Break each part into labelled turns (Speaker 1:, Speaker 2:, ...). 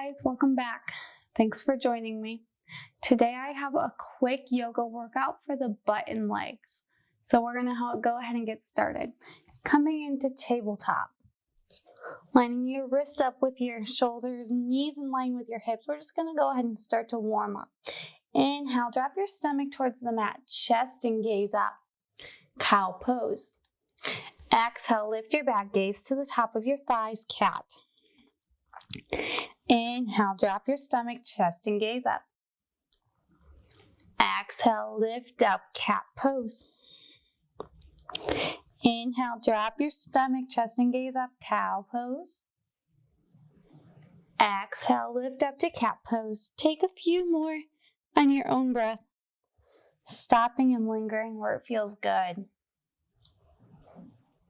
Speaker 1: guys, welcome back. Thanks for joining me. Today I have a quick yoga workout for the butt and legs. So we're gonna go ahead and get started. Coming into tabletop, lining your wrists up with your shoulders, knees in line with your hips. We're just gonna go ahead and start to warm up. Inhale, drop your stomach towards the mat, chest and gaze up. Cow pose. Exhale, lift your back, gaze to the top of your thighs, cat. Inhale, drop your stomach, chest and gaze up. Exhale, lift up, cat pose. Inhale, drop your stomach, chest and gaze up, cow pose. Exhale, lift up to cat pose. Take a few more on your own breath, stopping and lingering where it feels good.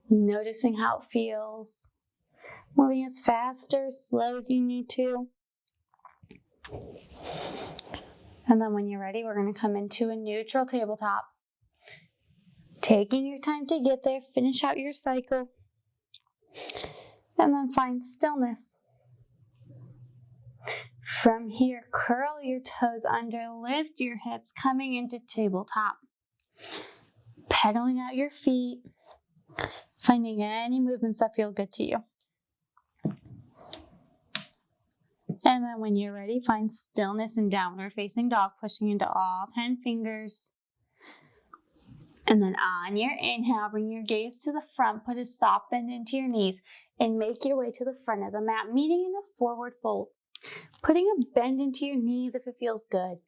Speaker 1: Noticing how it feels. Moving as fast or as slow as you need to. And then when you're ready, we're going to come into a neutral tabletop. Taking your time to get there, finish out your cycle. And then find stillness. From here, curl your toes under, lift your hips, coming into tabletop. Pedaling out your feet, finding any movements that feel good to you. And then when you're ready, find stillness in downward facing dog, pushing into all 10 fingers. And then on your inhale, bring your gaze to the front, put a soft bend into your knees, and make your way to the front of the mat, meeting in a forward fold. Putting a bend into your knees if it feels good.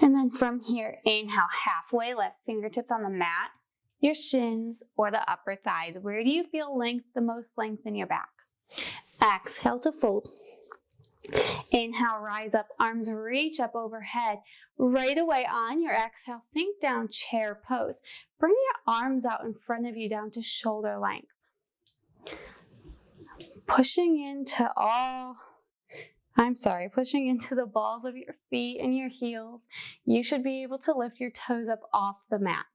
Speaker 1: And then from here, inhale, halfway lift, fingertips on the mat, your shins or the upper thighs. Where do you feel the most length in your back? Exhale to fold. Inhale, rise up, arms reach up overhead. Right away on your exhale, sink down, chair pose. Bring your arms out in front of you down to shoulder length. Pushing into the balls of your feet and your heels. You should be able to lift your toes up off the mat.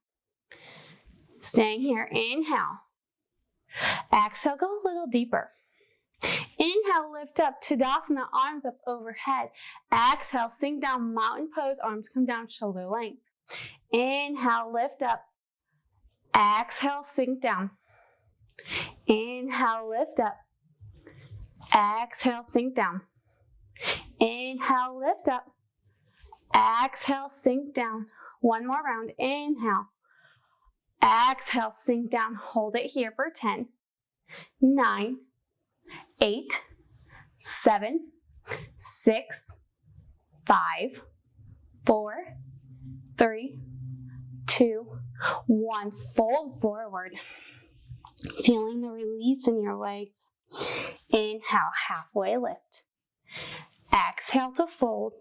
Speaker 1: Staying here, inhale. Exhale, go a little deeper. Inhale, lift up, Tadasana, arms up overhead. Exhale, sink down, mountain pose, arms come down, shoulder length. Inhale, lift up. Exhale, sink down. Inhale, lift up. Exhale, sink down. Inhale, lift up. Exhale, sink down. One more round. Inhale. Exhale, sink down. Hold it here for 10, 9, 8, 7, 6, 5, 4, 3, 2, 1. Fold forward. Feeling the release in your legs. Inhale, halfway lift. Exhale to fold.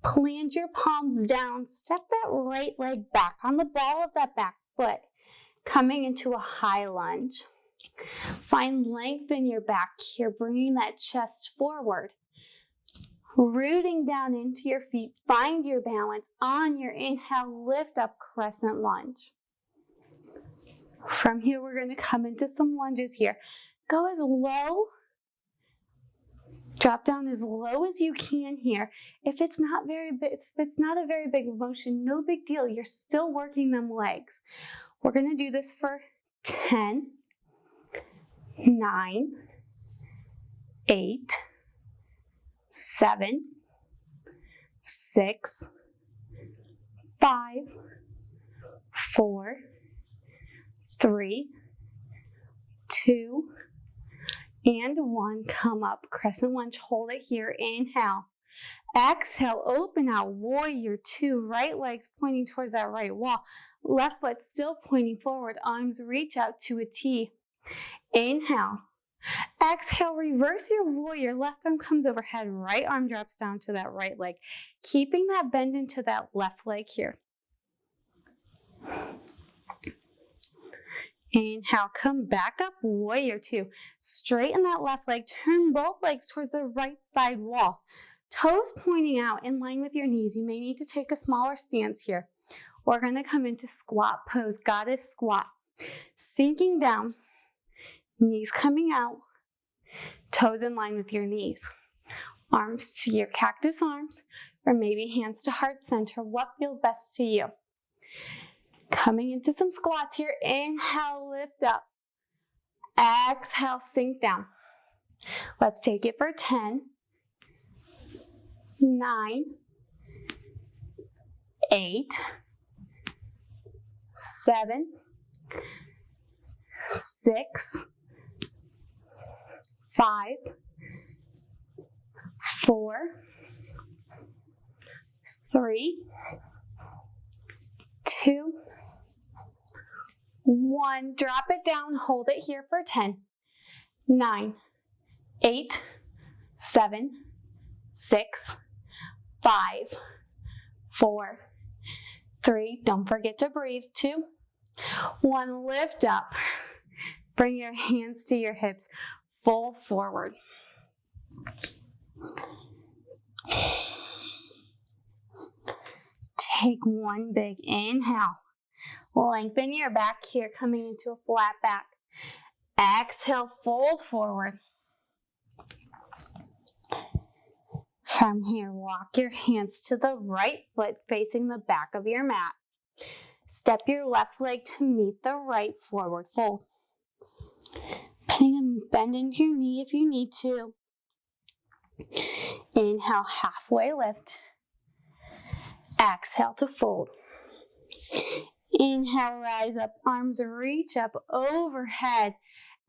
Speaker 1: Plant your palms down. Step that right leg back on the ball of that back foot. Coming into a high lunge. Find length in your back here, bringing that chest forward. Rooting down into your feet. Find your balance. On your inhale, lift up, crescent lunge. From here, we're going to come into some lunges here. Go as low. Drop down as low as you can here. If it's not a very big motion, no big deal. You're still working them legs. We're going to do this for 10, 9, 8, 7, 6, 5, 4, 3, 2, and 1. Come up, crescent lunge, hold it here, inhale. Exhale, open out, warrior 2, right leg's pointing towards that right wall. Left foot still pointing forward, arms reach out to a T. Inhale. Exhale, reverse your warrior, left arm comes overhead, right arm drops down to that right leg. Keeping that bend into that left leg here. Inhale, come back up, warrior 2. Straighten that left leg, turn both legs towards the right side wall. Toes pointing out in line with your knees. You may need to take a smaller stance here. We're going to come into squat pose, goddess squat. Sinking down, knees coming out, Toes in line with your knees. Arms to your cactus arms, or maybe hands to heart center. What feels best to you? Coming into some squats here. Inhale, lift up. Exhale, sink down. Let's take it for 10, 9, 8, 7, 6, 5, 4, 3, 2, 1. Drop it down, hold it here for 10, 9, 8, 7, 6, 5, 4, 3. Don't forget to breathe. 2, 1. Lift up. Bring your hands to your hips. Fold forward. Take one big inhale. Lengthen your back here, coming into a flat back. Exhale, fold forward. From here, walk your hands to the right foot facing the back of your mat. Step your left leg to meet the right, forward fold. Putting a bend into your knee if you need to. Inhale, halfway lift. Exhale to fold. Inhale, rise up, arms reach up overhead.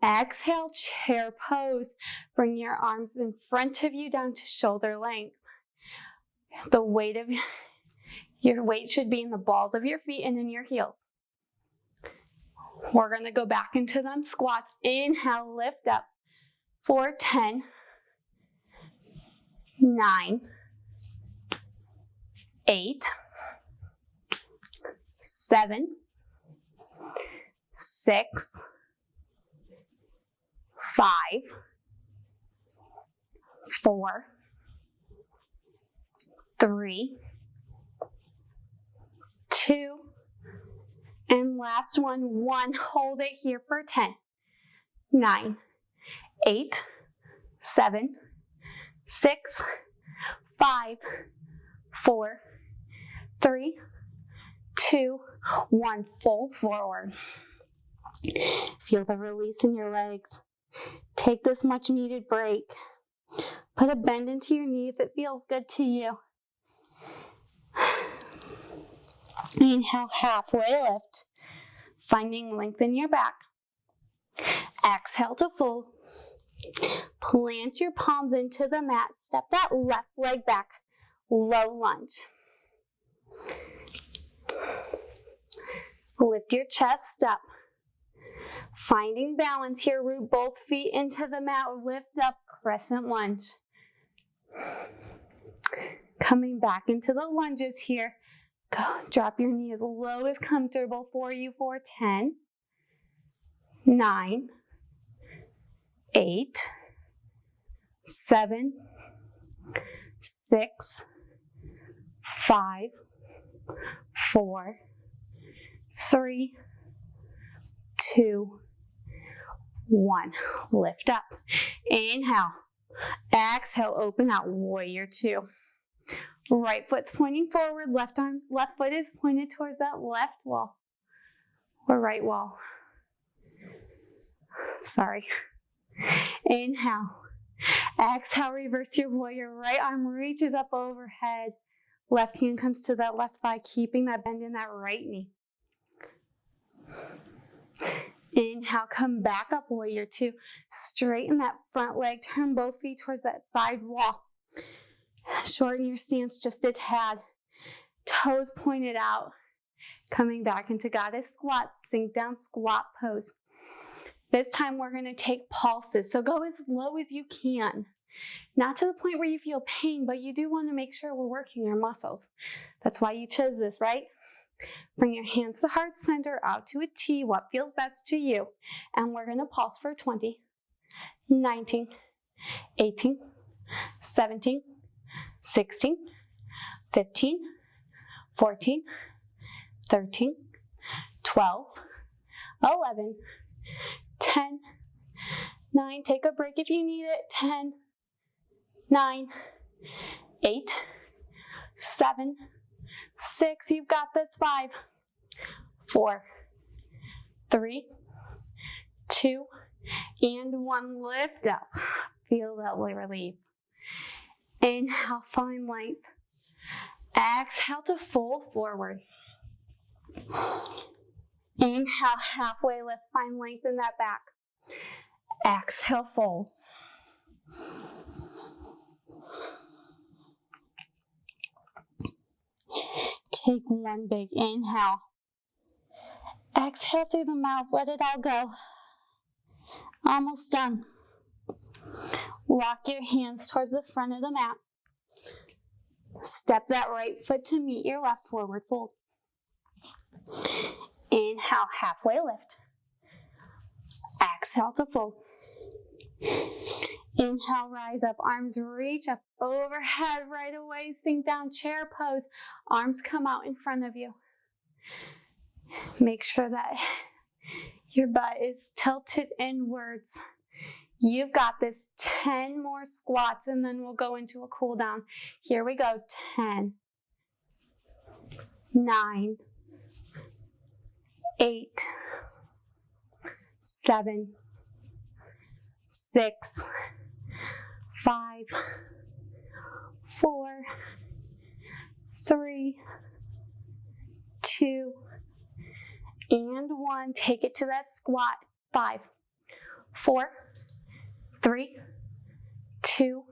Speaker 1: Exhale, chair pose. Bring your arms in front of you down to shoulder length. The weight of your weight should be in the balls of your feet and in your heels. We're going to go back into them squats. Inhale, lift up for 10, 9, 8, 7, 6, 5, 4, 3, 2, and last one, 1. Hold it here for 10, 9, 8, 7, 6, 5, 4, 3, 2, 1. Fold forward. Feel the release in your legs. Take this much needed break. Put a bend into your knee if it feels good to you. Inhale, halfway lift. Finding length in your back. Exhale to fold. Plant your palms into the mat. Step that left leg back. Low lunge. Lift your chest up. Finding balance here. Root both feet into the mat. Lift up, crescent lunge. Coming back into the lunges here. Go, drop your knee as low as comfortable for you for 10, 9, 8, 7, 6, 5, 4, 3, 2, 1. Lift up. Inhale. Exhale, open out, warrior 2. Right foot's pointing forward, left foot is pointed towards that left wall or right wall. Sorry. Inhale. Exhale, reverse your warrior. Right arm reaches up overhead. Left hand comes to that left thigh, keeping that bend in that right knee. Inhale, come back up, warrior 2. Straighten that front leg, turn both feet towards that side wall. Shorten your stance just a tad. Toes pointed out. Coming back into goddess squat, sink down squat pose. This time we're going to take pulses, so go as low as you can. Not to the point where you feel pain, but you do want to make sure we're working our muscles. That's why you chose this, right? Bring your hands to heart center, out to a T, what feels best to you. And we're going to pulse for 20, 19, 18, 17, 16, 15, 14, 13, 12, 11, 10, 9, take a break if you need it. 10, 9, 8, 7, 6, you've got this. 5, 4, 3, 2, and 1. Lift up. Feel that relief. Inhale, find length. Exhale to fold forward. Inhale, halfway lift, find length in that back. Exhale, fold. Take one big inhale. Exhale through the mouth, let it all go. Almost done. Walk your hands towards the front of the mat. Step that right foot to meet your left, forward fold. Inhale, halfway lift. Exhale to fold. Inhale, rise up, arms reach up overhead, right away, sink down, chair pose. Arms come out in front of you. Make sure that your butt is tilted inwards. You've got this. 10 more squats and then we'll go into a cool down. Here we go. 10, 9, 8, 7, 6, 5, 4, 3, 2, and 1. Take it to that squat. 5, 4, 3, 2,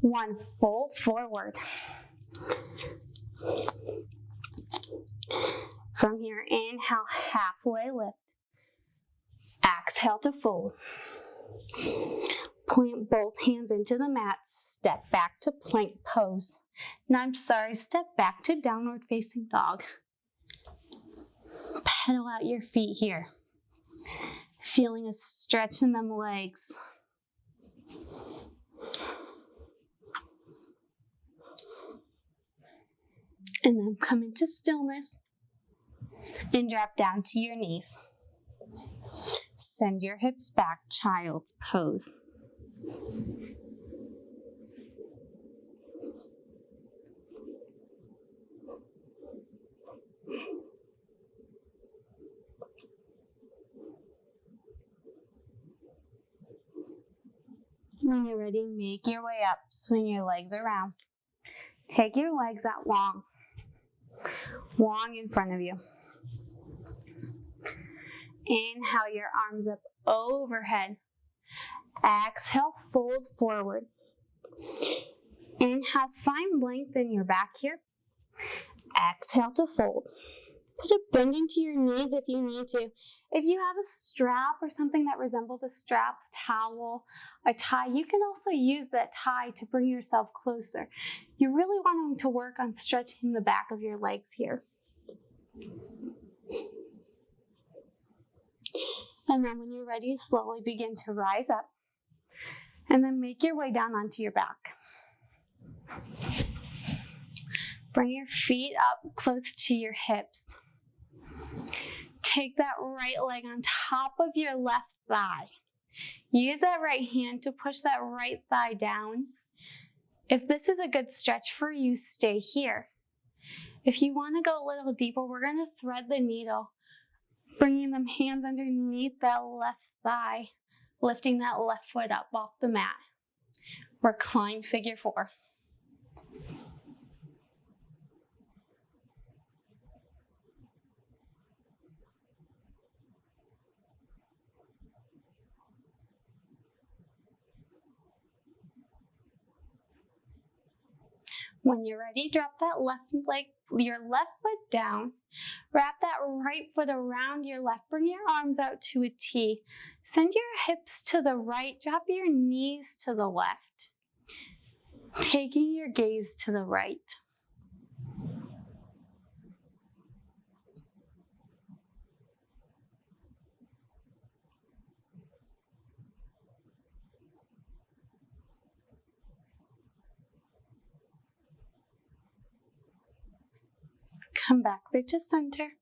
Speaker 1: 1. Fold forward. From here, inhale, halfway lift. Exhale to fold. Plant both hands into the mat. Step back to plank pose. Step back to downward facing dog. Pedal out your feet here. Feeling a stretch in them legs. And then come into stillness and drop down to your knees. Send your hips back, child's pose. When you're ready, make your way up. Swing your legs around. Take your legs out long in front of you. Inhale your arms up overhead. Exhale, fold forward. Inhale, find length in your back here. Exhale to fold. Put a bend into your knees if you need to. If you have a strap or something that resembles a strap, towel, a tie, you can also use that tie to bring yourself closer. You're really wanting to work on stretching the back of your legs here. And then when you're ready, slowly begin to rise up and then make your way down onto your back. Bring your feet up close to your hips. Take that right leg on top of your left thigh. Use that right hand to push that right thigh down. If this is a good stretch for you, stay here. If you want to go a little deeper, we're going to thread the needle, bringing them hands underneath that left thigh, lifting that left foot up off the mat. Recline figure 4. When you're ready, drop that left leg, your left foot down. Wrap that right foot around your left. Bring your arms out to a T. Send your hips to the right. Drop your knees to the left. Taking your gaze to the right. Come back through to center.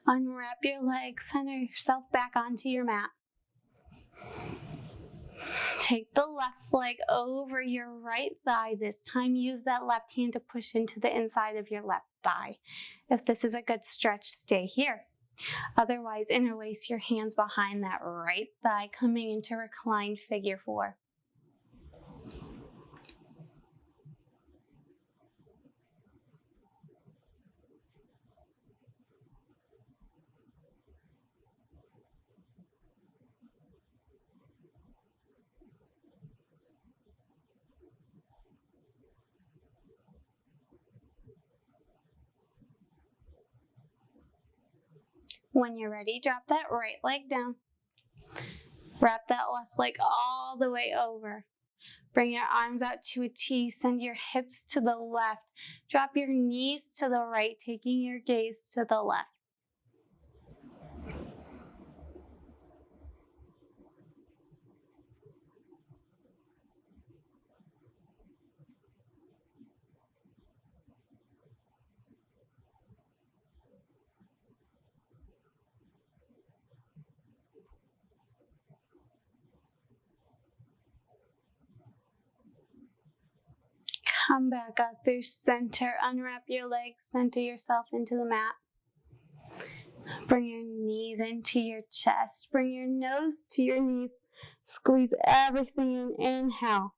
Speaker 1: Unwrap your legs, center yourself back onto your mat. Take the left leg over your right thigh. This time use that left hand to push into the inside of your left thigh. If this is a good stretch, stay here. Otherwise, interlace your hands behind that right thigh, coming into reclined figure 4. When you're ready, drop that right leg down. Wrap that left leg all the way over. Bring your arms out to a T. Send your hips to the left. Drop your knees to the right, taking your gaze to the left. Come back up through center. Unwrap your legs. Center yourself into the mat. Bring your knees into your chest. Bring your nose to your knees. Squeeze everything in. Inhale.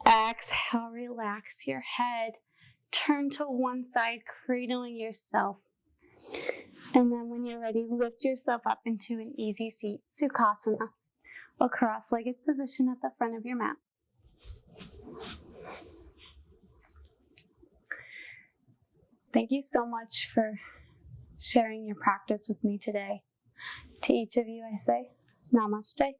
Speaker 1: Exhale. Relax your head. Turn to one side, cradling yourself. And then when you're ready, lift yourself up into an easy seat, Sukhasana, a cross-legged position at the front of your mat. Thank you so much for sharing your practice with me today. To each of you, I say, Namaste.